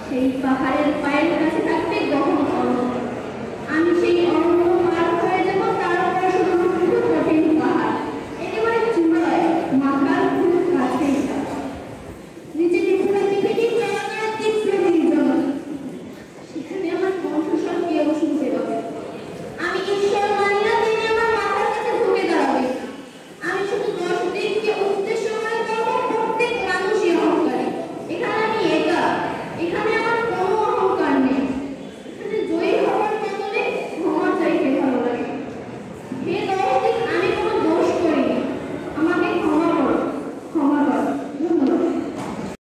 সেই পাহাড়ের পায়ের কাছে থাকবে গহন অরণ্য। আমি সেই অরণ্য পার হয়ে যাব, তারপরে শুধু কঠিন পাহাড়, একেবারে চূড়ায়, মাথার খুব কাছে। নিচে পুরো পৃথিবী চলাচল তীব্র নির্জন। সেখানে আমার কণ্ঠস্বর কেউ শুনতে পাবে। আমি ঈশ্বর মানি না, তিনি আমার মাথার কাছে ঢুকে দাঁড়াবে। আমি শুধু 10 দিনকে উদ্দেশ্য করে করব, প্রত্যেক মানুষই অহংকারী। এখানে আমি একা, এখানে আমার কোনো অহংকার নেই। এখানে জয়ী হওয়ার বদলে ক্ষমা চাইতে ভালো লাগে। হে